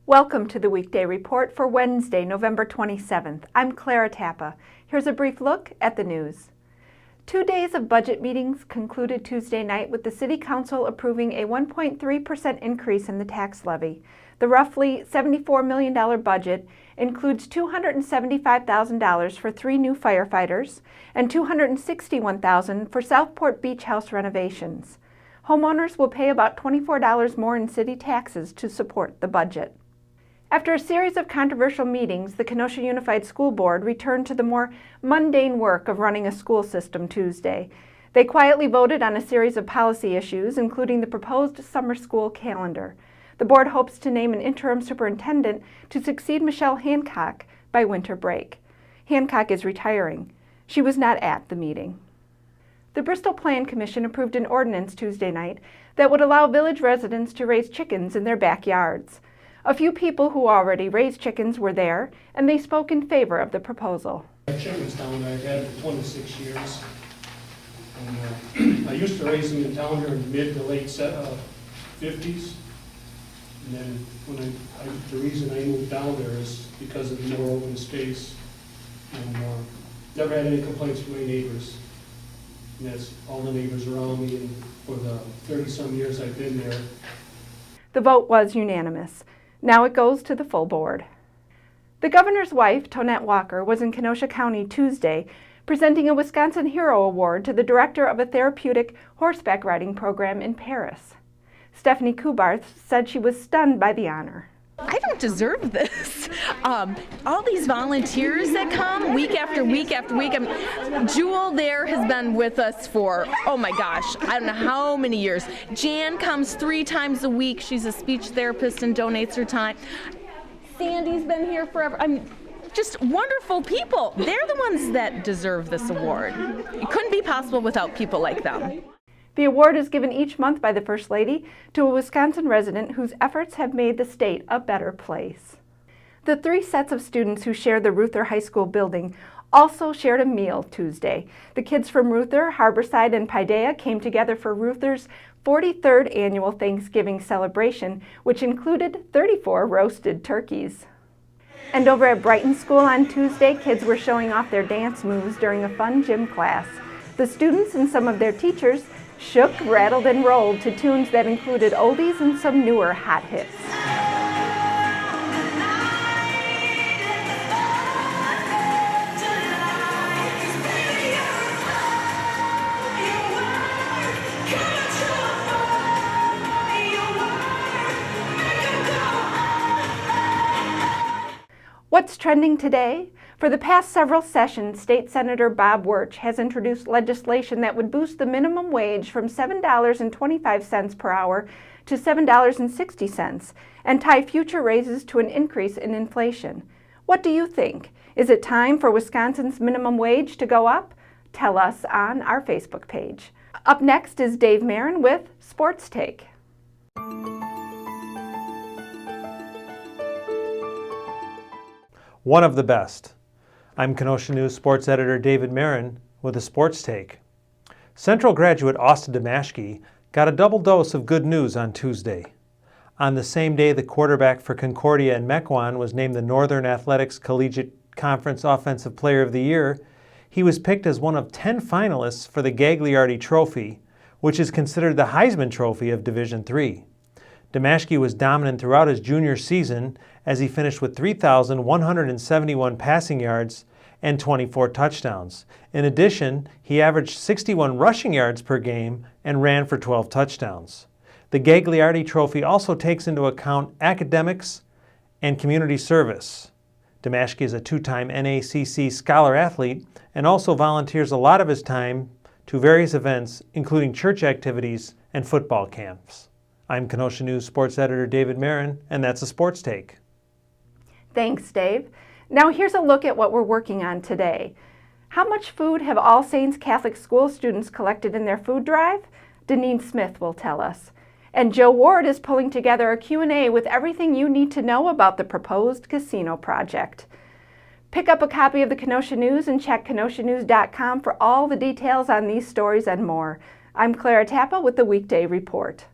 Welcome to the Weekday Report for Wednesday, November 27th. I'm Clara Tappa. Here's a brief look at the news. 2 days of budget meetings concluded Tuesday night with the City Council approving a 1.3% increase in the tax levy. The roughly $74 million budget includes $275,000 for 3 new firefighters and $261,000 for Southport Beach House renovations. Homeowners will pay about $24 more in city taxes to support the budget. After a series of controversial meetings, the Kenosha Unified School Board returned to the more mundane work of running a school system Tuesday. They quietly voted on a series of policy issues, including the proposed summer school calendar. The board hopes to name an interim superintendent to succeed Michelle Hancock by winter break. Hancock is retiring. She was not at the meeting. The Bristol Plan Commission approved an ordinance Tuesday night that would allow village residents to raise chickens in their backyards. A few people who already raise chickens were there, and they spoke in favor of the proposal. Chickens down there, I've had it for 26 years. And, I used to raise them in town here in the mid to late 50s. And then the reason I moved down there is because of the more open space. And never had any complaints from my neighbors. And that's all the neighbors around me, and for the 30-some years I've been there. The vote was unanimous. Now it goes to the full board. The governor's wife, Tonette Walker, was in Kenosha County Tuesday, presenting a Wisconsin Hero Award to the director of a therapeutic horseback riding program in Paris. Stephanie Kubarth said she was stunned by the honor. I don't deserve this. All these volunteers that come week after week after week. Jewel there has been with us for, oh my gosh, I don't know how many years. Jan comes 3 times a week. She's a speech therapist and donates her time. Sandy's been here forever. Just wonderful people. They're the ones that deserve this award. It couldn't be possible without people like them. The award is given each month by the First Lady to a Wisconsin resident whose efforts have made the state a better place. The 3 sets of students who share the Ruther High School building also shared a meal Tuesday. The kids from Ruther, Harborside, and Paideia came together for Ruther's 43rd annual Thanksgiving celebration, which included 34 roasted turkeys. And over at Brighton School on Tuesday, kids were showing off their dance moves during a fun gym class. The students and some of their teachers shook, rattled, and rolled to tunes that included oldies and some newer hot hits. What's trending today? For the past several sessions, State Senator Bob Wirtsch has introduced legislation that would boost the minimum wage from $7.25 per hour to $7.60 and tie future raises to an increase in inflation. What do you think? Is it time for Wisconsin's minimum wage to go up? Tell us on our Facebook page. Up next is Dave Marin with Sports Take. One of the best. I'm Kenosha News sports editor David Marin with a sports take. Central graduate Austin Demashki got a double dose of good news on Tuesday. On the same day, the quarterback for Concordia and Mequon was named the Northern Athletics Collegiate Conference Offensive Player of the Year. He was picked as one of 10 finalists for the Gagliardi Trophy, which is considered the Heisman Trophy of Division III. Demashki was dominant throughout his junior season as he finished with 3,171 passing yards and 24 touchdowns. In addition, he averaged 61 rushing yards per game and ran for 12 touchdowns. The Gagliardi Trophy also takes into account academics and community service. Demashki is a 2-time NACC Scholar Athlete and also volunteers a lot of his time to various events, including church activities and football camps. I'm Kenosha News sports editor David Marin, and that's a Sports Take. Thanks, Dave. Now here's a look at what we're working on today. How much food have All Saints Catholic School students collected in their food drive? Deneen Smith will tell us. And Joe Ward is pulling together a Q&A with everything you need to know about the proposed casino project. Pick up a copy of the Kenosha News and check kenoshanews.com for all the details on these stories and more. I'm Clara Tappa with the Weekday Report.